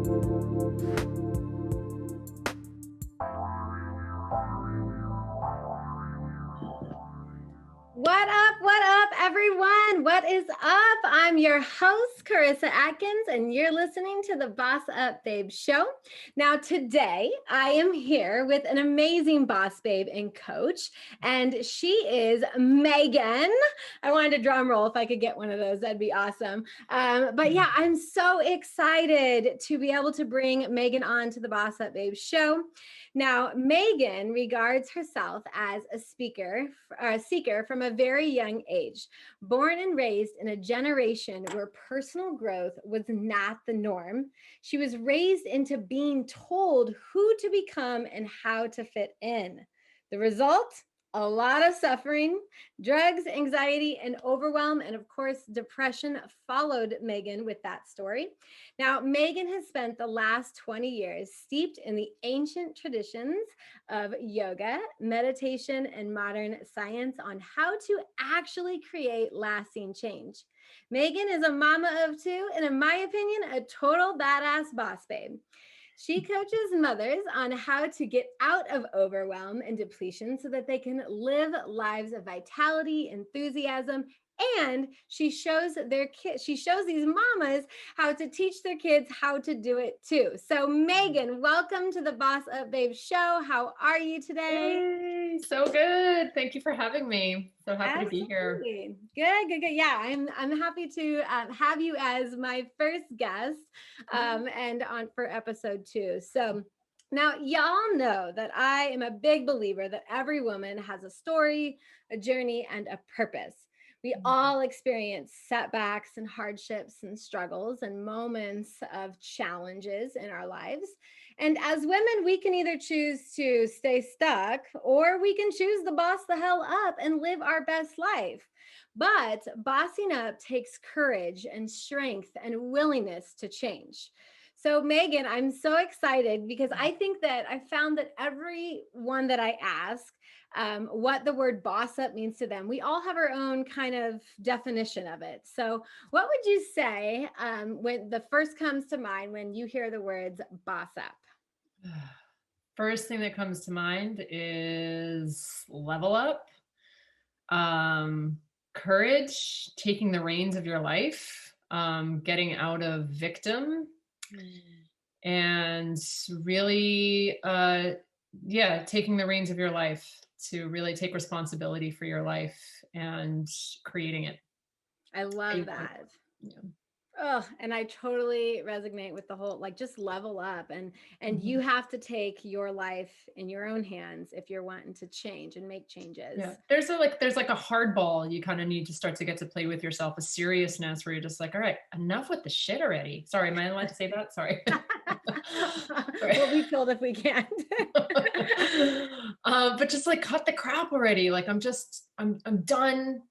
What up, everyone? What is up? I'm your host, Karissa Adkins, and you're listening to the BossUp Babe show. Now, today, I am here with an amazing boss babe and coach, and she is Meaghan. I wanted a drum roll. If I could get one of those, that'd be awesome. But yeah, I'm so excited to be able to bring Meaghan on to the BossUp Babe show. Now, Meaghan regards herself as a seeker from a very young age, born and raised in a generation where personal growth was not the norm. She was raised into being told who to become and how to fit in. The result? A lot of suffering, drugs, anxiety, and overwhelm, and of course, depression followed Meaghan with that story. Now, Meaghan has spent the last 20 years steeped in the ancient traditions of yoga, meditation, and modern science on how to actually create lasting change. Meaghan is a mama of two, and in my opinion, a total badass boss babe. She coaches mothers on how to get out of overwhelm and depletion so that they can live lives of vitality, enthusiasm, and she shows these mamas how to teach their kids how to do it too. So Meaghan, welcome to the BossUp Babe show. How are you today? Yay, so good. Thank you for having me. So happy to be here. Good. Yeah, I'm happy to have you as my first guest and on for episode 2. So now, y'all know that I am a big believer that every woman has a story, a journey, and a purpose. We all experience setbacks and hardships and struggles and moments of challenges in our lives. And as women, we can either choose to stay stuck or we can choose to boss the hell up and live our best life. But bossing up takes courage and strength and willingness to change. So Meaghan, I'm so excited because I think that I found that everyone that I ask what the word boss up means to them, we all have our own kind of definition of it. So what would you say when the first comes to mind when you hear the words boss up? First thing that comes to mind is level up, courage, taking the reins of your life, getting out of victim, and really, taking the reins of your life to really take responsibility for your life and creating it. I love that. Yeah. Oh, and I totally resonate with the whole, like, just level up and you have to take your life in your own hands if you're wanting to change and make changes. Yeah. There's like a hardball you kind of need to start to get to play with yourself, a seriousness where you're just like, all right, enough with the shit already. Sorry, am I allowed to say that? Sorry. We'll be killed if we can't. But just like cut the crap already. Like I'm done.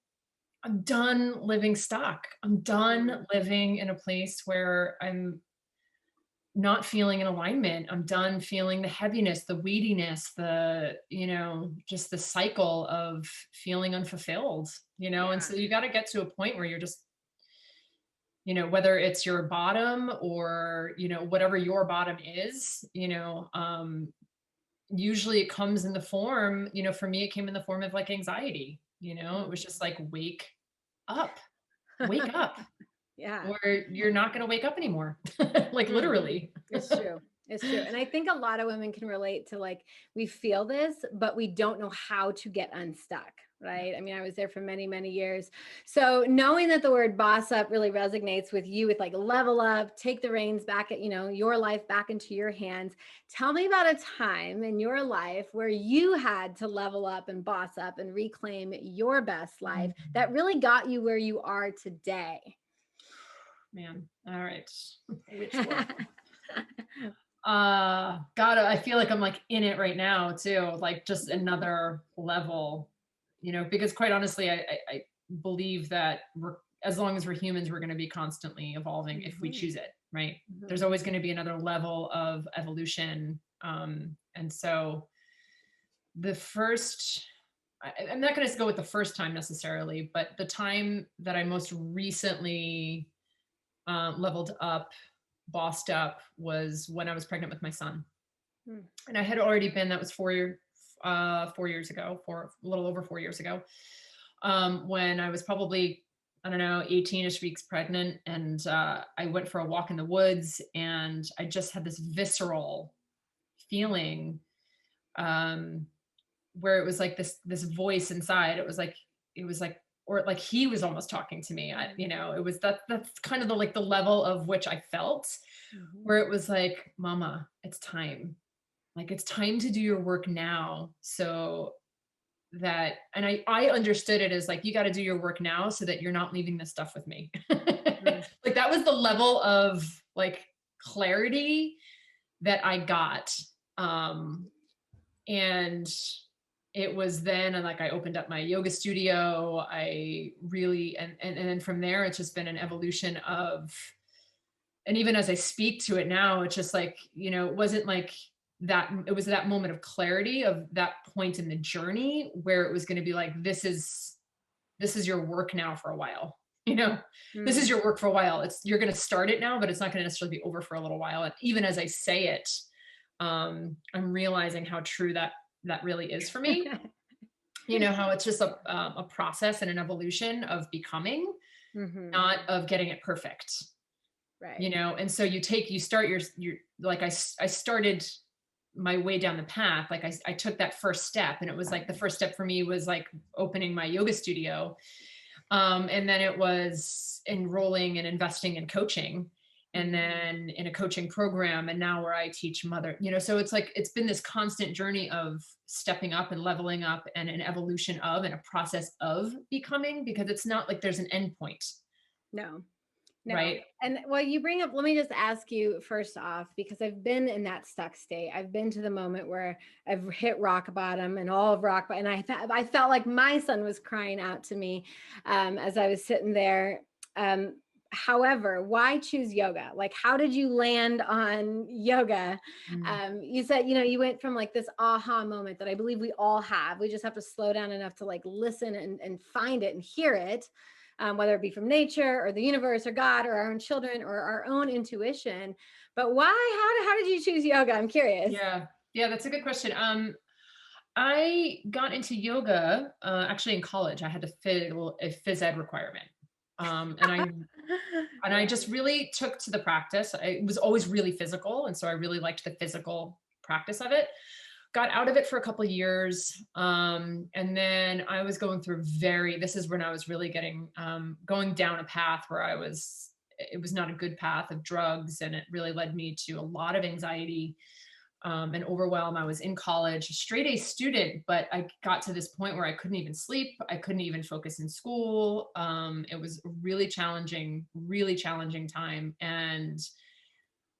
I'm done living stuck. I'm done living in a place where I'm not feeling in alignment. I'm done feeling the heaviness, the weediness, just the cycle of feeling unfulfilled, And so you got to get to a point where you're just, whether it's your bottom or, whatever your bottom is, usually it comes in the form, for me, it came in the form of like anxiety, it was just like, wake up. Yeah. Or you're not going to wake up anymore. Like literally. It's true. And I think a lot of women can relate to, like, we feel this, but we don't know how to get unstuck. Right. I mean, I was there for many, many years. So knowing that the word boss up really resonates with you, with like level up, take the reins back at, your life back into your hands. Tell me about a time in your life where you had to level up and boss up and reclaim your best life that really got you where you are today. Man. All right. Which one? God, I feel like I'm like in it right now too. Like just another level, because quite honestly, I believe that as long as we're humans, we're going to be constantly evolving if we choose it, right? There's always going to be another level of evolution. And so the first, I'm not going to go with the first time necessarily, but the time that I most recently leveled up bossed up was when I was pregnant with my son. Hmm. And I had already been, that was 4 years ago, a little over 4 years ago, when I was probably, I don't know, 18-ish weeks pregnant. And I went for a walk in the woods, and I just had this visceral feeling where it was like this voice inside. It was like, or like he was almost talking to me. It was that's kind of the level of which I felt, where it was like, Mama, it's time. Like, it's time to do your work now. So that, and I understood it as like, you got to do your work now so that you're not leaving this stuff with me. Like, that was the level of like clarity that I got. And it was then, and like, I opened up my yoga studio. I really, and then from there, it's just been an evolution of, and even as I speak to it now, it's just like, it wasn't like that. It was that moment of clarity of that point in the journey where it was going to be like, this is your work now for a while. This is your work for a while. You're going to start it now, but it's not going to necessarily be over for a little while. And even as I say it, I'm realizing how true that really is for me. How it's just a process and an evolution of becoming, not of getting it perfect. Right. And so you start your like, I started my way down the path. Like, I took that first step, and it was like, the first step for me was like opening my yoga studio. And then it was enrolling and investing in coaching, and then in a coaching program. And now where I teach so it's like, it's been this constant journey of stepping up and leveling up, and an evolution of, and a process of becoming, because it's not like there's an end point. No. Right. And well, you bring up, let me just ask you first off, because I've been in that stuck state. I've been to the moment where I've hit rock bottom, and all of rock bottom. And I felt like my son was crying out to me as I was sitting there. However, why choose yoga? Like, how did you land on yoga? You said, you went from like this aha moment that I believe we all have. We just have to slow down enough to like listen and find it and hear it. Whether it be from nature or the universe or God or our own children or our own intuition. But why, how did you choose yoga? I'm curious. Yeah, that's a good question. I got into yoga actually in college. I had to fill a phys ed requirement. And I just really took to the practice. It was always really physical. And so I really liked the physical practice of it. Got out of it for a couple of years. And then I was going through this is when I was really going down a path where it was not a good path of drugs. And it really led me to a lot of anxiety and overwhelm. I was in college, a straight A student, but I got to this point where I couldn't even sleep. I couldn't even focus in school. It was a really challenging time. And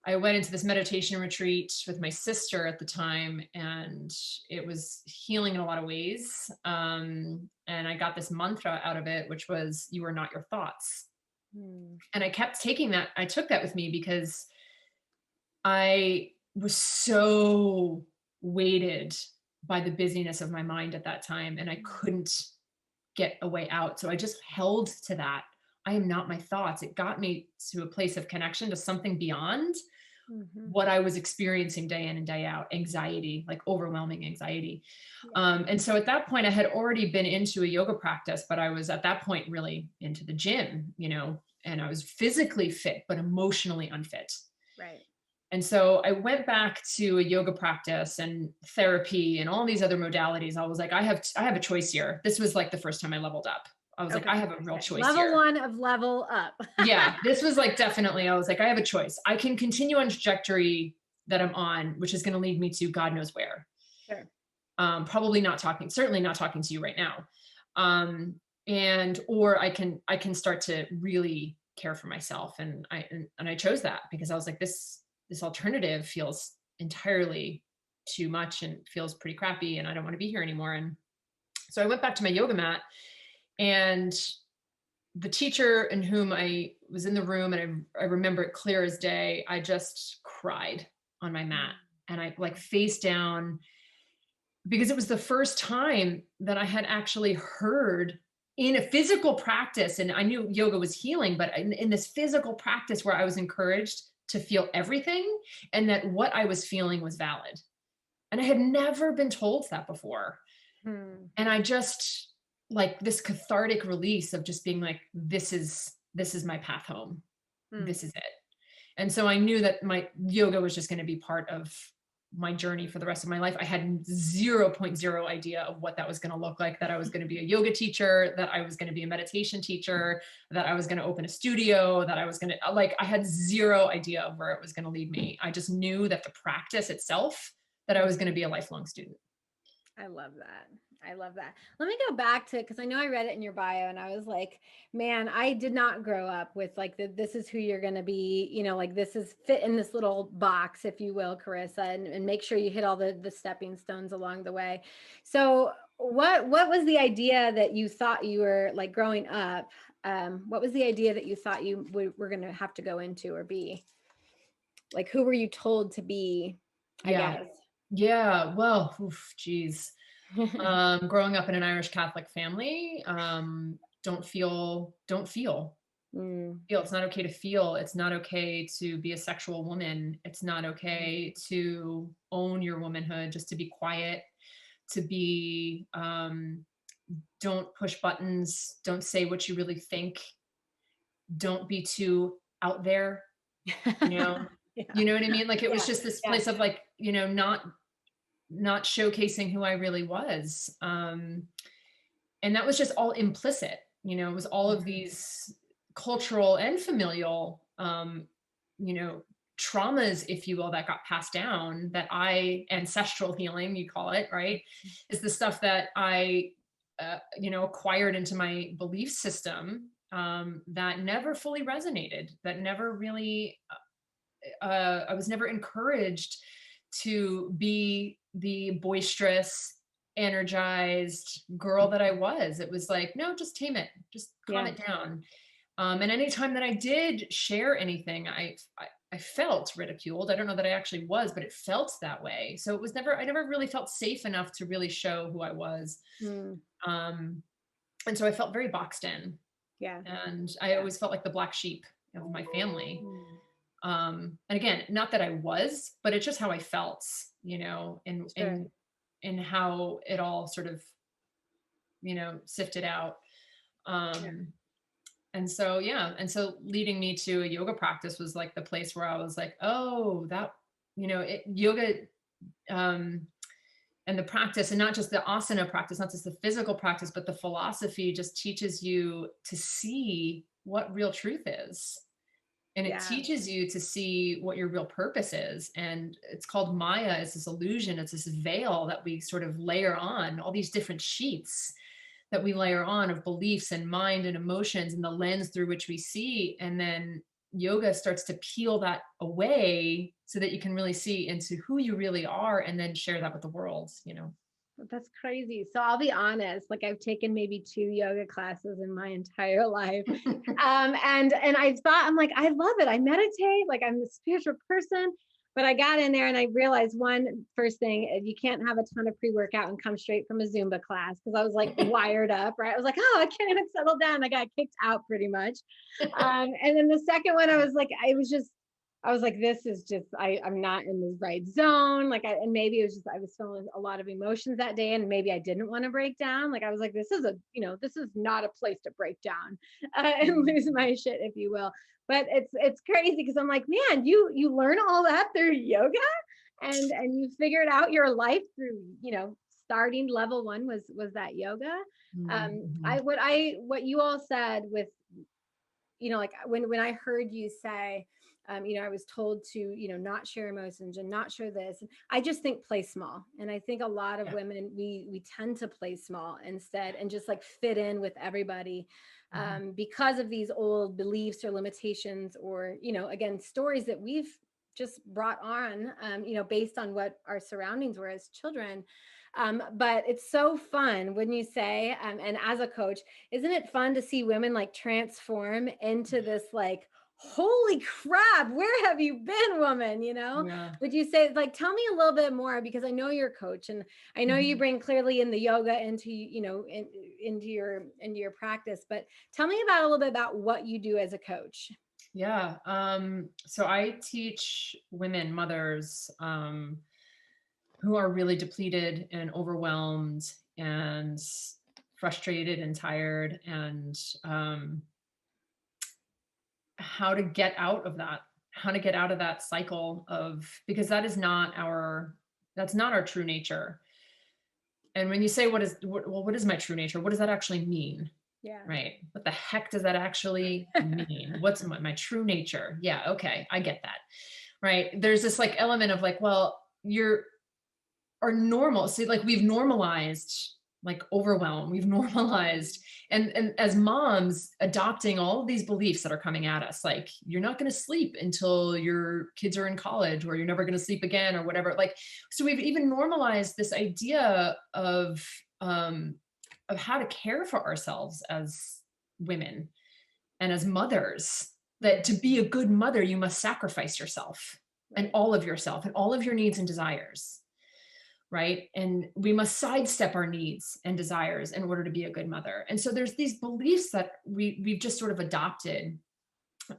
I went into this meditation retreat with my sister at the time, and it was healing in a lot of ways. And I got this mantra out of it, which was, you are not your thoughts. And I kept taking that. I took that with me because I was so weighted by the busyness of my mind at that time, and I couldn't get a way out. So I just held to that. I am not my thoughts. It got me to a place of connection to something beyond what I was experiencing day in and day out, anxiety, like overwhelming anxiety. And so at that point I had already been into a yoga practice, but I was at that point really into the gym, and I was physically fit, but emotionally unfit. Right. And so I went back to a yoga practice and therapy and all these other modalities. I was like, I have a choice here. This was like the first time I leveled up. I was like, I have a real choice Level here. one of level up. Yeah, this was like, definitely, I was like, I have a choice. I can continue on trajectory that I'm on, which is going to lead me to God knows where. Sure. Probably certainly not talking to you right now. Or I can start to really care for myself. And I chose that because I was like, this alternative feels entirely too much and feels pretty crappy, and I don't want to be here anymore. And so I went back to my yoga mat, and the teacher in whom I was in the room, and I remember it clear as day, I just cried on my mat, and I like face down, because it was the first time that I had actually heard in a physical practice. And I knew yoga was healing, but in this physical practice where I was encouraged to feel everything, and that what I was feeling was valid. And I had never been told that before. And I just like this cathartic release of just being like, this is my path home. This is it. And so I knew that my yoga was just going to be part of my journey for the rest of my life. I had 0.0 idea of what that was going to look like, that I was going to be a yoga teacher, that I was going to be a meditation teacher, that I was going to open a studio, that I was going to, like, I had zero idea of where it was going to lead me. I just knew that the practice itself, that I was going to be a lifelong student. I love that. I love that. Let me go back to, because I know I read it in your bio and I was like, man, I did not grow up with like this is who you're going to be, you know, like this is fit in this little box, if you will, Karissa, and make sure you hit all the stepping stones along the way. So what was the idea that you thought you were like growing up? What was the idea that you thought you were going to have to go into or be? Like, who were you told to be, I guess? Yeah. Well, geez. Growing up in an Irish Catholic family, don't feel. Feel. It's not okay to feel. It's not okay to be a sexual woman. It's not okay to own your womanhood, just to be quiet, to be, don't push buttons. Don't say what you really think. Don't be too out there, you know, you know what I mean? Like it was just this place of like, you know, not showcasing who I really was. And that was just all implicit, you know, it was all of these cultural and familial, you know, traumas, if you will, that got passed down, that ancestral healing, you call it, right? Is the stuff that I, you know, acquired into my belief system, that never fully resonated, that never really, I was never encouraged to be the boisterous, energized girl that I was. It was like, no, just tame it, just calm it down. And anytime that I did share anything, I felt ridiculed. I don't know that I actually was, but it felt that way. So it was I never really felt safe enough to really show who I was. And so I felt very boxed in. And I always felt like the black sheep of my family. And again, not that I was, but it's just how I felt, you know, in how it all sort of, you know, sifted out. And so, and so leading me to a yoga practice was like the place where I was like, oh, that, you know, yoga, and the practice, and not just the asana practice, not just the physical practice, but the philosophy just teaches you to see what real truth is. And it teaches you to see what your real purpose is. And it's called Maya. It's this illusion. It's this veil that we sort of layer on, all these different sheets that we layer on of beliefs and mind and emotions and the lens through which we see. And then yoga starts to peel that away so that you can really see into who you really are, and then share that with the world, you know. That's crazy. So I'll be honest, like I've taken maybe 2 yoga classes in my entire life. And I thought, I'm like, I love it. I meditate, like I'm a spiritual person, but I got in there and I realized first thing, you can't have a ton of pre-workout and come straight from a Zumba class. Cause I was like wired up, right? I was like, oh, I can't even settle down. I got kicked out pretty much. And then the second one, I was like, this is just, I'm not in the right zone. Like, and maybe it was just, I was feeling a lot of emotions that day, and maybe I didn't want to break down. Like, I was like, this is not a place to break down and lose my shit, if you will. But it's crazy because I'm like, man, you learn all that through yoga, and you figured out your life through, you know, starting level 1 was that yoga. What you all said with, you know, like when I heard you say, you know, I was told to, you know, not share emotions and not share this. I just think play small. And I think a lot of women, we tend to play small instead and just like fit in with everybody, because of these old beliefs or limitations, or, you know, again, stories that we've just brought on, you know, based on what our surroundings were as children. But it's so fun when you say, and as a coach, isn't it fun to see women like transform into this like, holy crap, where have you been, woman? You know, would you say, like, tell me a little bit more, because I know you're a coach and I know you bring clearly in the yoga into, you know, into your practice, but tell me about a little bit about what you do as a coach. Yeah. So I teach women, mothers, who are really depleted and overwhelmed and frustrated and tired, and how to get out of that, cycle of, because that's not our true nature. And when you say, what is my true nature? What does that actually mean? Yeah. Right. What the heck does that actually mean? What's my true nature? Yeah. Okay. I get that. Right. There's this like element of like, well, you're are normal. See, like we've normalized like overwhelm. We've normalized, and as moms adopting all of these beliefs that are coming at us, like you're not going to sleep until your kids are in college, or you're never going to sleep again, or whatever. Like, so we've even normalized this idea of how to care for ourselves as women and as mothers, that to be a good mother, you must sacrifice yourself and all of yourself and all of your needs and desires. Right. And we must sidestep our needs and desires in order to be a good mother. And so there's these beliefs that we've just sort of adopted.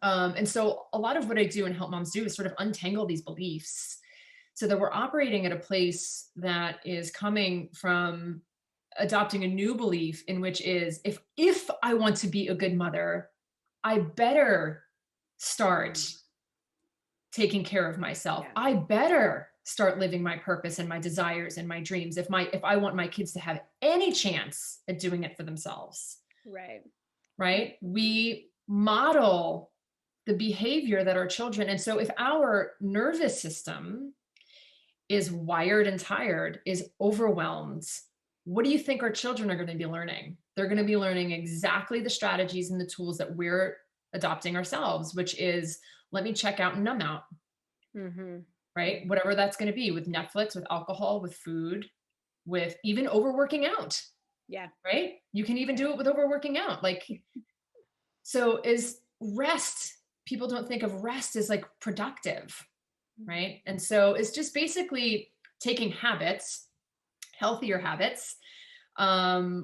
And so a lot of what I do and help moms do is sort of untangle these beliefs so that we're operating at a place that is coming from adopting a new belief, in which is, if I want to be a good mother, I better start taking care of myself. Yeah. I better start living my purpose and my desires and my dreams if I want my kids to have any chance at doing it for themselves. Right. We model the behavior that our children, and so if our nervous system is wired and tired, is overwhelmed, what do you think our children are going to be learning? They're going to be learning exactly the strategies and the tools that we're adopting ourselves, which is, let me check out and numb out. Mm-hmm. Right? Whatever that's going to be, with Netflix, with alcohol, with food, with even overworking out. Yeah. Right? You can even do it with overworking out. Like, so is rest, people don't think of rest as like productive. Right? And so it's just basically taking habits, healthier habits,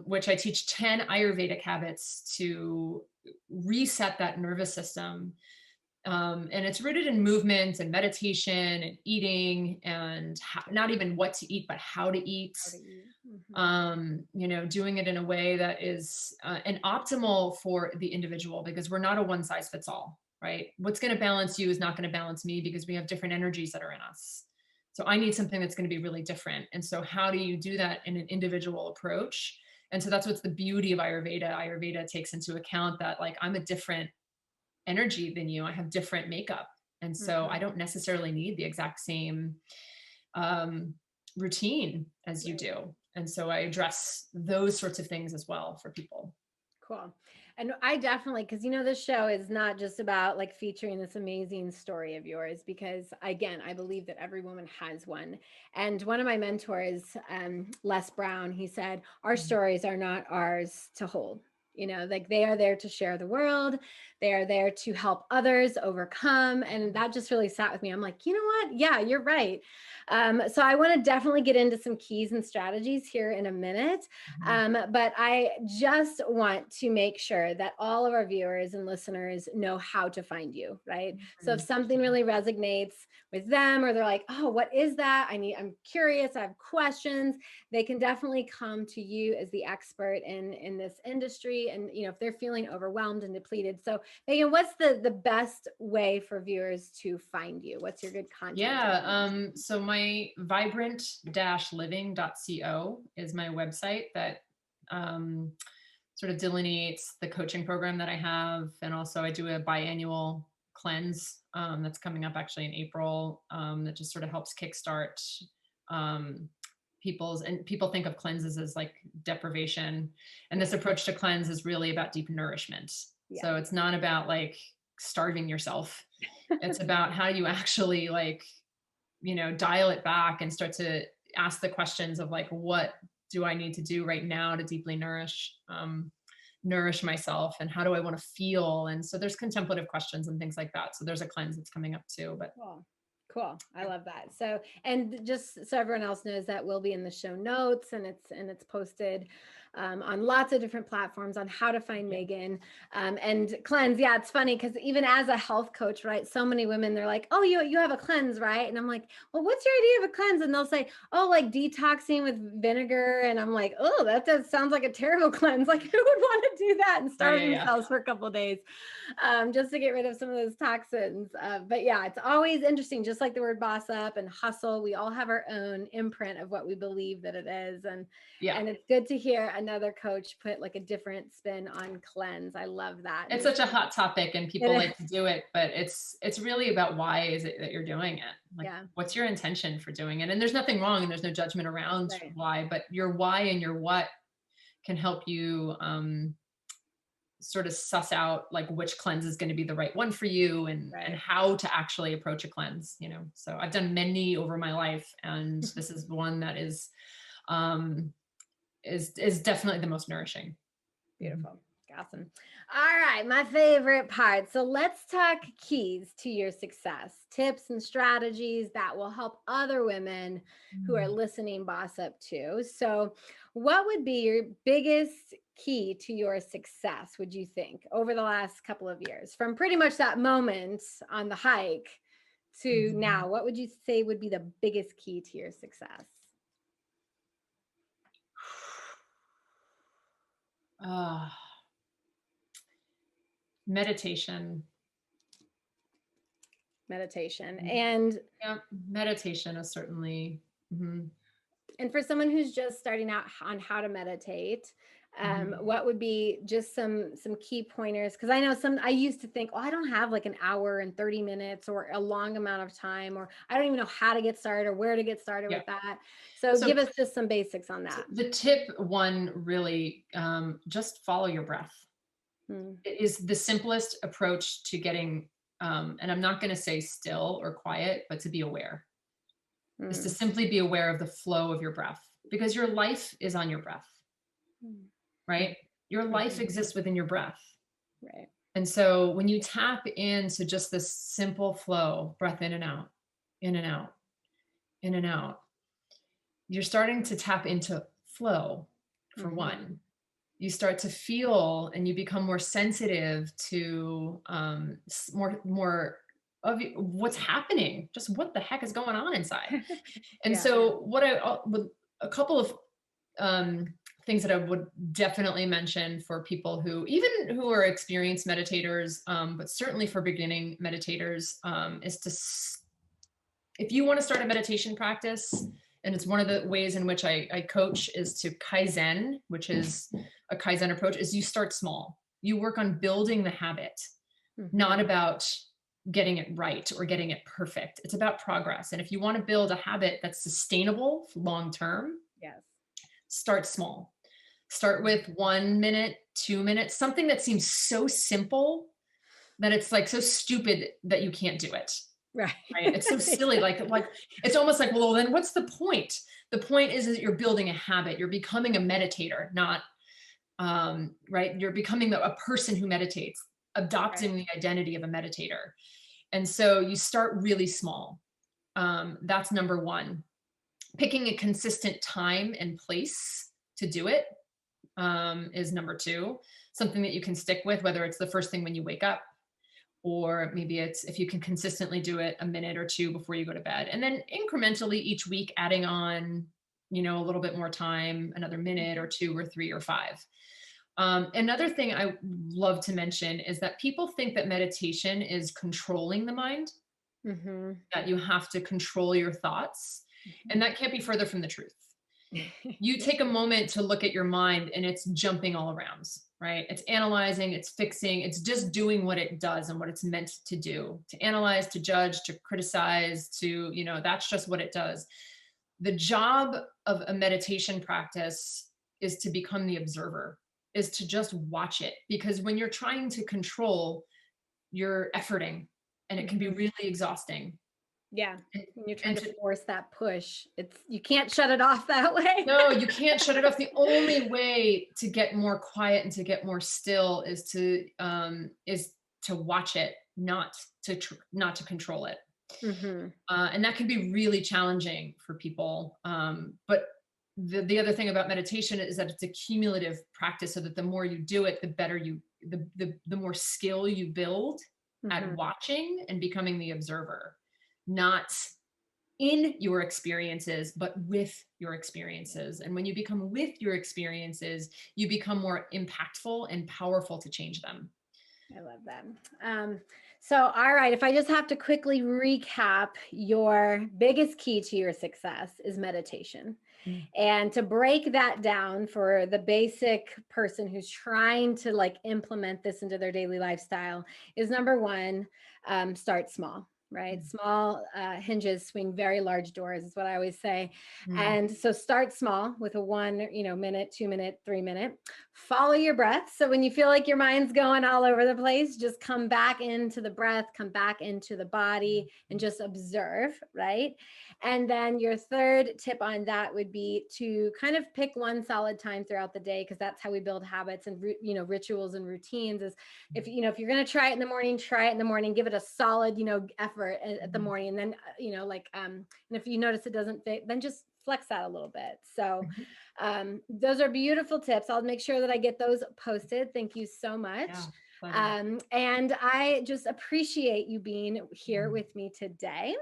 which I teach 10 Ayurvedic habits to reset that nervous system. And it's rooted in movement and meditation and eating, and not even what to eat, but how to eat. Mm-hmm. Doing it in a way that is and optimal for the individual, because we're not a one size fits all, right? What's going to balance you is not going to balance me, because we have different energies that are in us. So I need something that's going to be really different. And so how do you do that in an individual approach? And so that's what's the beauty of Ayurveda. Ayurveda takes into account that, like, I'm a different energy than you. I have different makeup. And so I don't necessarily need the exact same routine as you do. And so I address those sorts of things as well for people. Cool. And I definitely, because this show is not just about like featuring this amazing story of yours, because again, I believe that every woman has one. And one of my mentors, Les Brown, he said, our stories are not ours to hold. Like they are there to share the world. They are there to help others overcome. And that just really sat with me. I'm like, you know what? Yeah, you're right. So I want to definitely get into some keys and strategies here in a minute. But I just want to make sure that all of our viewers and listeners know how to find you, right? So if something really resonates with them, or they're like, oh, what is that? I'm curious, I have questions, they can definitely come to you as the expert in this industry. And, if they're feeling overwhelmed and depleted. So Meaghan, what's the best way for viewers to find you? What's your good content? Yeah. So my vibrant-living.co is my website that sort of delineates the coaching program that I have. And also I do a biannual cleanse that's coming up actually in April, that just sort of helps kickstart people think of cleanses as like deprivation. And this approach to cleanse is really about deep nourishment. Yeah. So it's not about like starving yourself. It's about how you actually like, dial it back and start to ask the questions of like, what do I need to do right now to deeply nourish myself, and how do I want to feel? And so there's contemplative questions and things like that. So there's a cleanse that's coming up too. But Cool. I love that. So, and just so everyone else knows, that will be in the show notes, and it's posted on lots of different platforms on how to find Meaghan, and cleanse. Yeah, it's funny because even as a health coach, right? So many women, they're like, oh, you have a cleanse, right? And I'm like, well, what's your idea of a cleanse? And they'll say, oh, like detoxing with vinegar. And I'm like, oh, sounds like a terrible cleanse. Like, who would want to do that and starve themselves for a couple of days just to get rid of some of those toxins? But yeah, it's always interesting, just like the word boss up and hustle. We all have our own imprint of what we believe that it is. And it's good to hear another coach put like a different spin on cleanse. I love that. It's such a hot topic and people like to do it, but it's really about why is it that you're doing it? Like, what's your intention for doing it? And there's nothing wrong and there's no judgment around why, but your why and your what can help you sort of suss out like which cleanse is going to be the right one for you and how to actually approach a cleanse, you know? So I've done many over my life and this is one that is definitely the most nourishing. Beautiful. Awesome. All right. My favorite part. So let's talk keys to your success, tips and strategies that will help other women who are listening boss up too. So what would be your biggest key to your success, would you think, over the last couple of years, from pretty much that moment on the hike to now? What would you say would be the biggest key to your success? Meditation. And meditation is certainly. And for someone who's just starting out on how to meditate, what would be just some key pointers? Because I know I used to think, oh, I don't have like an hour and 30 minutes or a long amount of time, or I don't even know how to get started or where to get started with that. So give us just some basics on that. The tip one, really, just follow your breath. It is the simplest approach to getting, and I'm not going to say still or quiet, but to be aware. Is to simply be aware of the flow of your breath, because your life is on your breath, right? Your life exists within your breath. Right. And so when you tap into just this simple flow, breath in and out, in and out, in and out, you're starting to tap into flow for one. You start to feel and you become more sensitive to more of what's happening, just what the heck is going on inside. And so a couple of things that I would definitely mention for people who are experienced meditators, but certainly for beginning meditators, is if you want to start a meditation practice, and it's one of the ways in which I coach, is to Kaizen, which is a Kaizen approach, is you start small. You work on building the habit, not about getting it right or getting it perfect. It's about progress. And if you want to build a habit that's sustainable long-term, start small. Start with 1 minute, 2 minutes, something that seems so simple that it's like so stupid that you can't do it. Right. It's so silly. Like it's almost like, well, then what's the point? The point is that you're building a habit. You're becoming a meditator, not, right. You're becoming a person who meditates, adopting the identity of a meditator. And so you start really small. That's number one. Picking a consistent time and place to do it is number two. Something that you can stick with, whether it's the first thing when you wake up, or maybe it's if you can consistently do it a minute or two before you go to bed. And then incrementally each week adding on, a little bit more time, another minute or 2 or 3 or 5. Another thing I love to mention is that people think that meditation is controlling the mind, that you have to control your thoughts. And that can't be further from the truth. You take a moment to look at your mind and it's jumping all around, right? It's analyzing, it's fixing, it's just doing what it does and what it's meant to do, to analyze, to judge, to criticize, that's just what it does. The job of a meditation practice is to become the observer, is to just watch it. Because when you're trying to control, you're efforting and it can be really exhausting. Yeah. When you're trying to force that push, you can't shut it off that way. No, you can't shut it off. The only way to get more quiet and to get more still is to watch it, not to control it. And that can be really challenging for people. But the other thing about meditation is that it's a cumulative practice, so that the more you do it, the better the more skill you build at watching and becoming the observer, not in your experiences, but with your experiences. And when you become with your experiences, you become more impactful and powerful to change them. I love that. So, all right, if I just have to quickly recap, your biggest key to your success is meditation. And to break that down for the basic person who's trying to like implement this into their daily lifestyle is, number one, start small. Right? Small hinges swing very large doors is what I always say. And so start small with a 1 minute, 2 minute, 3 minute. Follow your breath. So when you feel like your mind's going all over the place, just come back into the breath, come back into the body, and just observe, right? And then your third tip on that would be to kind of pick one solid time throughout the day, because that's how we build habits and rituals and routines. Is if you're going to try it in the morning, try it in the morning, give it a solid effort at the morning, and then and if you notice it doesn't fit, then just flex that a little bit. So those are beautiful tips. I'll make sure that I get those posted. Thank you so much. And I just appreciate you being here with me today.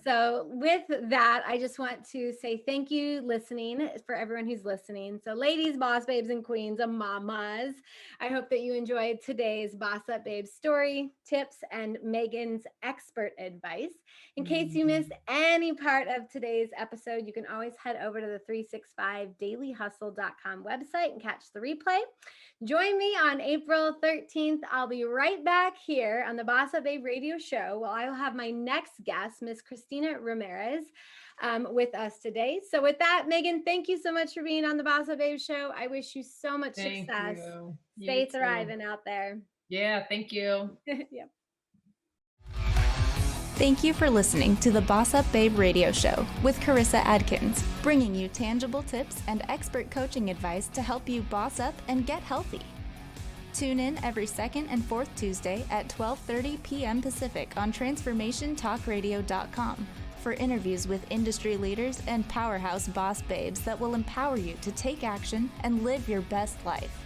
So with that, I just want to say thank you for everyone who's listening. So ladies, boss babes and queens and mamas, I hope that you enjoyed today's BossUp Babe story, tips, and Meaghan's expert advice. In case you missed any part of today's episode, you can always head over to the 365dailyhustle.com website and catch the replay. Join me on April 13th. I'll be right back here on the BossUp Babe Radio Show. Well, I will have my next guest, Miss Christina Ramirez, with us today. So with that, Meaghan, thank you so much for being on the BossUp Babe Show. I wish you so much success. Stay thriving out there. Yeah, thank you. Yep. Thank you for listening to the BossUp Babe Radio Show with Karissa Adkins, bringing you tangible tips and expert coaching advice to help you boss up and get healthy. Tune in every second and fourth Tuesday at 12:30 p.m. Pacific on TransformationTalkRadio.com for interviews with industry leaders and powerhouse boss babes that will empower you to take action and live your best life.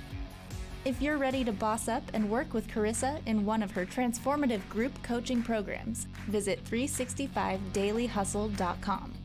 If you're ready to boss up and work with Karissa in one of her transformative group coaching programs, visit 365dailyhustle.com.